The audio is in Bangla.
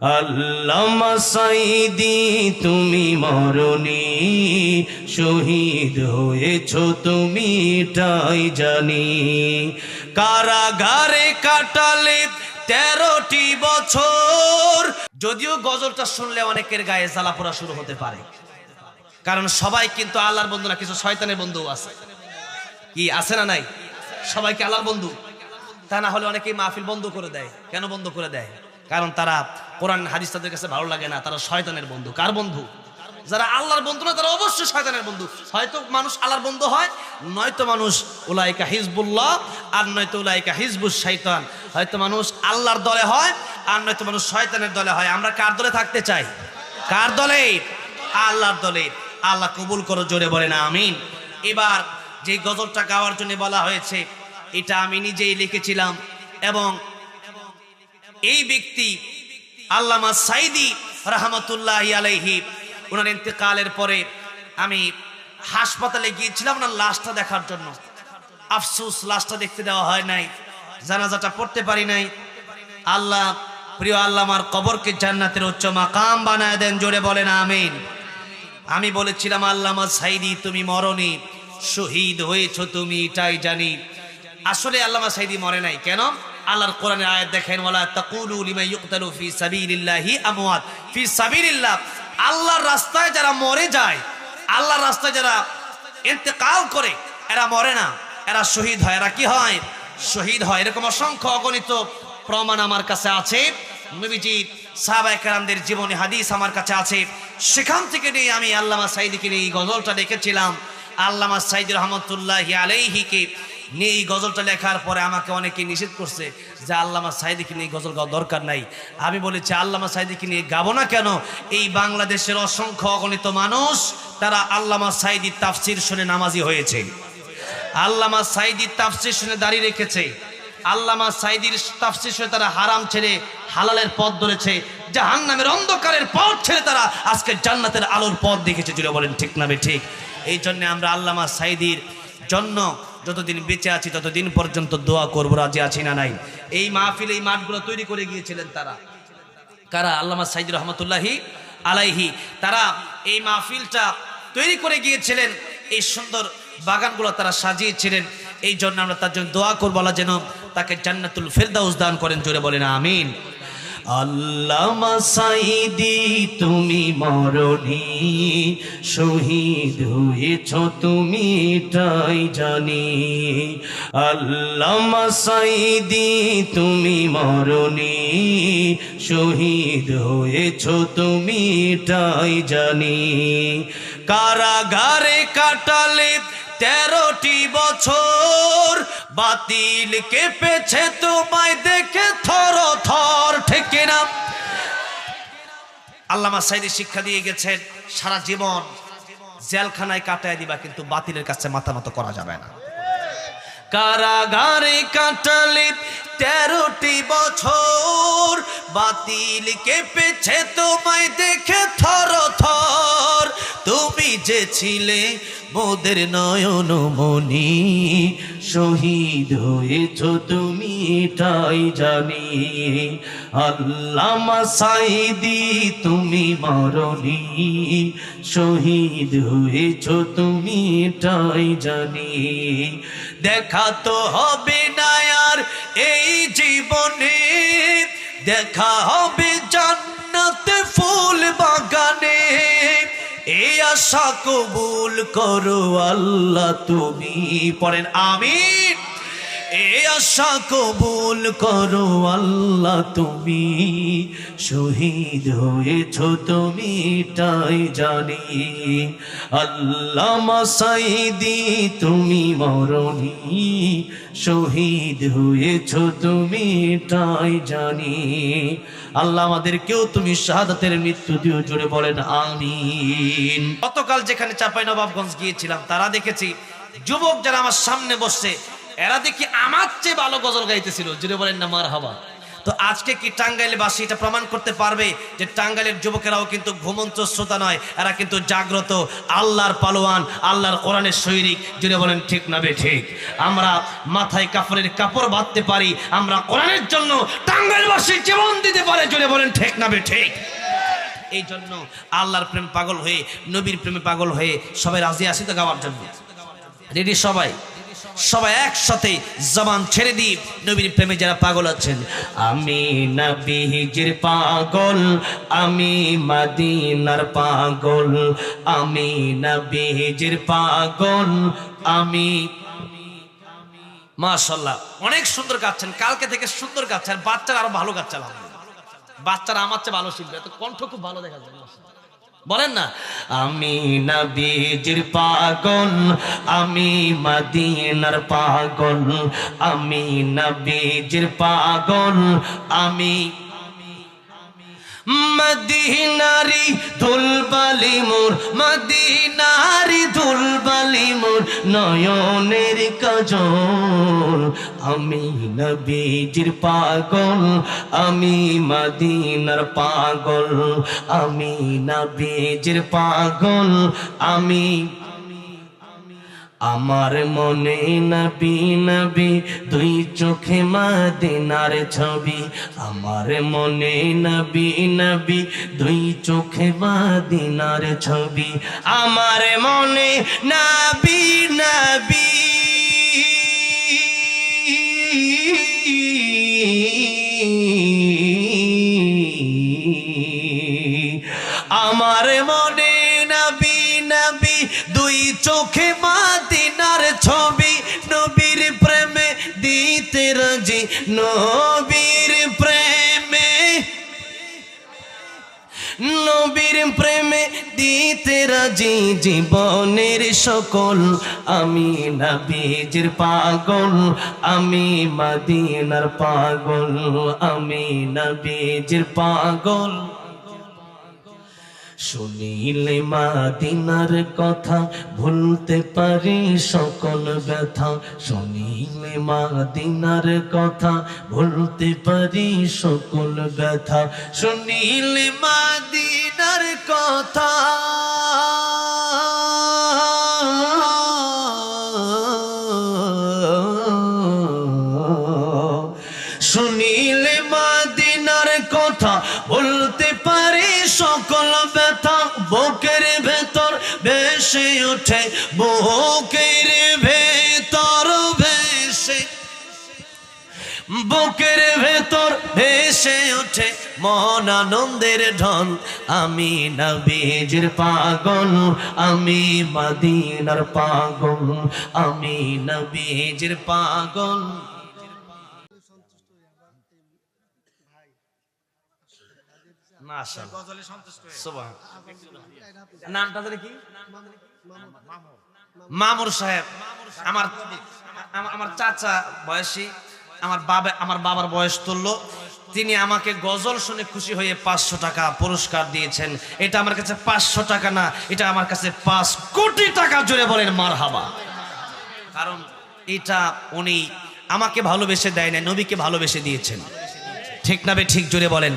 আল্লামা সাঈদী তুমি মরনি, শহীদ হয়েছো তুমি এটাই জানি। কারাগারে কাটালে 13টি বছর। যদিও গজলটা শুনলে অনেকের গায়ে জ্বালা পোড়া শুরু হতে পারে, কারণ সবাই কিন্তু আল্লাহর বন্ধু না, কিছু শয়তানের বন্ধু আছে। কি আছে না নাই? সবাইকে আল্লাহর বন্ধু তা না হলে অনেকেই মাহফিল বন্ধ করে দেয়। কেন বন্ধ করে দেয়? কারণ তারা কোরআন হাদিস তাদের কাছে ভালো লাগে না, তারা শয়তানের বন্ধু। কার বন্ধু? যারা আল্লাহর বন্ধু না তারা অবশ্যই শয়তানের বন্ধু। হয়তো মানুষ আল্লাহর বন্ধু হয়, নয়তো মানুষ উলাইকা হিজবুল্লাহ, আর নয়তো উলাইকা হিজবুশ শয়তান। হয়তো মানুষ আল্লাহর দলে হয়, আর নয়তো মানুষ শয়তানের দলে হয়। আমরা কার দলে থাকতে চাই? কার দলে? আল্লাহর দলে। আল্লাহ কবুল করো, জোরে বলেন আমিন। এবার যে গজলটা গাওয়ার জন্য বলা হয়েছে, এটা আমি নিজেই লিখেছিলাম, এবং এই ব্যক্তি আল্লামা সাঈদী রাহমাতুল্লাহি আলাইহি, ওনার ইন্তেকালের পরে আমি হাসপাতালে গিয়েছিলাম ওনার লাশটা দেখার জন্য। আফসোস, লাশটা দেখতে দেওয়া হয় নাই, জানাজাটা পড়তে পারি নাই। আল্লাহ প্রিয় আল্লামার কবরকে জান্নাতের উচ্চ মাকাম বানায় দেন, জোরে বলেন আমিন। আমি বলেছিলাম, আল্লামা সাঈদী তুমি মরনি, শহীদ হয়েছো তুমি এটাই জানি। আসলে আল্লামা সাঈদী মরে নাই। কেন? আল্লাহর কোরআনের আয়াত দেখেন, ওয়ালা তাকুলু লিমান ইউকতালু ফি সাবিলিল্লাহি আমওয়াত। ফি সাবিলিল্লাহ, আল্লাহর রাস্তায় যারা মরে যায়, আল্লাহর রাস্তায় যারা ইন্তেকাল করে, এরা মরে না, এরা শহীদ হয়। এরা কি হয়? শহীদ হয়। এরকম অসংখ্য অগণিত প্রমাণ আমার কাছে আছে। নবীজি সাহাবায়ে কেরামদের জীবনী হাদিস আমার কাছে আছে। সেখান থেকে নিয়ে আমি আল্লামা সাঈদীকে নিয়ে এই গজলটা লিখেছিলাম। আল্লামা সাঈদী রাহমাতুল্লাহি আলাইহিকে নিয়ে এই গজলটা লেখার পরে আমাকে অনেকে নিষেধ করছে যে আল্লামা সাঈদীকে নিয়ে গজল গাওয়ার দরকার নাই। আমি বলেছি, আল্লামা সাঈদীকে নিয়ে গাবো না কেন? এই বাংলাদেশের অসংখ্য অগণিত মানুষ তারা আল্লামা সাঈদীর তাফসীর শুনে নামাজি হয়েছে, আল্লামা সাঈদীর তাফসীর শুনে দাঁড়িয়ে রেখেছে, আল্লামা সাঈদীর তাফসীর শুনে তারা হারাম ছেড়ে হালালের পথ ধরেছে, জাহান্নামের অন্ধকারের পথ ছেড়ে তারা আজকে জান্নাতের আলোর পথ দেখেছে। জুড়ে বলেন ঠিক না ঠিক? এই জন্য আমরা আল্লামা সাঈদীর জন্য যতদিন বেঁচে আছি ততদিন পর্যন্ত দোয়া করবো, রাজি আছি না নাই? এই মাহফিল, এই মাঠগুলো তৈরি করে গিয়েছিলেন তারা কারা? আল্লামা সাঈদী রাহমাতুল্লাহি আলাইহি। তারা এই মাহফিলটা তৈরি করে গিয়েছিলেন, এই সুন্দর বাগানগুলো তারা সাজিয়েছিলেন। এই জন্য আমরা তার জন্য দোয়া করবো, আল্লাহ যেন তাকে জান্নাতুল ফেরদাউস দান করেন, জোরে বলেন আমিন। আল্লামা সাঈদী তুমি মরনি, শহীদ হয়েছো তুমি এটাই জানি। আল্লামা সাঈদী তুমি মরনি, শহীদ হয়েছো তুমি এটাই জানি। কারাগারে কাটালে 13টি বছর, বাতিল কেঁপেছে তোমায় দেখে থর থর, ঠিক না? আল্লামা সাঈদী শিক্ষা দিয়ে গেছেন, সারা জীবন জেলখানায় কাটায় দিবা, কিন্তু বাতিলের কাছে মাথা নত করা যাবে না। কারাগারে কাটালে 13টি বছর, বাতিল কেঁপেছে তোমায় দেখে থর থর। তুমি যে ছিলে মোদের নয়ন মনি, শহীদ হয়েছো তুমি এটাই জানি। আল্লামা সাঈদী তুমি মরনি, শহীদ হয়েছো তুমি এটাই জানি। দেখা তো হবে না আর এই জীবনে, দেখা হবে জান্নাতে ফুল বাগানে। এই আশা কবুল করো আল্লাহ তুমি, পড়েন আমিন। এই আশা কবুল করো আল্লাহ তুমি, শহীদ হয়েছো তুমি এটাই জানি। আল্লামা সাঈদী তুমি মরনি, শহীদ হয়েছো তুমি এটাই জানি। আল্লাহ আমাদেরকেও তুমি শাহাদাতের মৃত্যু দিও, জুড়ে বলেন আমিন। গতকাল যেখানে চাঁপাইনবাবগঞ্জ গিয়েছিলাম, তারা দেখেছি যুবক যারা আমার সামনে বসছে, এরা দেখি আমার চেয়ে ভালো গজল গাইতেছিল, জুড়ে বলেন না মারহাবা। তো আজকে কি টাঙ্গাইলবাসী এটা প্রমাণ করতে পারবে যে টাঙ্গাইলের যুবকেরাও কিন্তু ঘুমন্ত শ্রোতা নয়, এরা কিন্তু জাগ্রত আল্লাহর পালোয়ান, আল্লাহর কোরআনের সৈনিক। জুড়ে বলেন ঠিক না ঠিক? আমরা মাথায় কাফনের কাপড় বাঁধতে পারি, আমরা কোরআনের জন্য টাঙ্গাইলবাসী জীবন দিতে পারে। জুড়ে বলেন ঠিক না ঠিক? এই জন্য আল্লাহর প্রেম পাগল হয়ে, নবীর প্রেমে পাগল হয়ে সবাই রাজি আছি তো গাওয়ার জন্য? রেডি সবাই? সবাই একসাথে জবান ছেড়ে দিয়ে নবীর প্রেমে যারা পাগল আছেন, আমি নবীজির পাগল, আমি মদিনার পাগল, আমি নবীজির পাগল, আমি। মাশাআল্লাহ, অনেক সুন্দর গাচ্ছেন, কালকে থেকে সুন্দর গাচ্ছেন, বাচ্চারা আরো ভালো গাচ্ছে। বাচ্চারা আমার চেয়ে ভালো শিখবে, তো কণ্ঠ খুব ভালো দেখা যায়। বলেন না, আমি নবীজির পাগল, আমি মদিনার পাগল, আমি নবীজির পাগল, আমি মদিনারি ধুলবালি মোর, মদিনারি ধুলবালি মোর নয়নের কাজল, আমি নবীজির পাগল, আমি মদিনার পাগল, আমি নবীজির পাগল, আমি। আমার মনে নবী নবী দুই চোখে মদিনার ছবি, আমার মনে নবী নবী দুই চোখে মদিনার ছবি, আমার মনে নবী নবী, আমার মনে নবী নবী দুই চোখে মদিনার ছবি, নবীর প্রেমে দিতে রাজি, নবীর প্রেমে, নবীর প্রেমে দিতে রাজি জীবনের সকল, আমি নবীজির পাগল, আমি মদিনার পাগল, আমি নবীজির পাগল। শুনিলে মদিনার কথা ভুলতে পারি সকল ব্যথা, শুনিলে মদিনার কথা ভুলতে পারি সকল ব্যথা, শুনিলে মদিনার কথা, শুনিলে মদিনার কথা বলতে পারি সকল ব্যথা, বুকের ভেতর ভেসে ওঠে, বুকের ভেতর ভেসে, বুকের ভেতর ভেসে ওঠে মন আনন্দের ঢল, আমি নবীজির পাগল, আমি মদিনার পাগল, আমি নবীজির পাগল। নামটা কি? মামুর সাহেব। আমার চাচা বয়সী, আমার বাবার বয়স তুললো, তিনি আমাকে গজল শুনে খুশি হয়ে 500 টাকা পুরস্কার দিয়েছেন। এটা আমার কাছে 500 টাকা না, এটা আমার কাছে 5 কোটি টাকা। জোরে বলেন মারহাবা। কারণ এটা উনি আমাকে ভালোবেসে দেয় না, নবীকে ভালোবেসে দিয়েছেন। ঠিক না বে ঠিক? জোরে বলেন।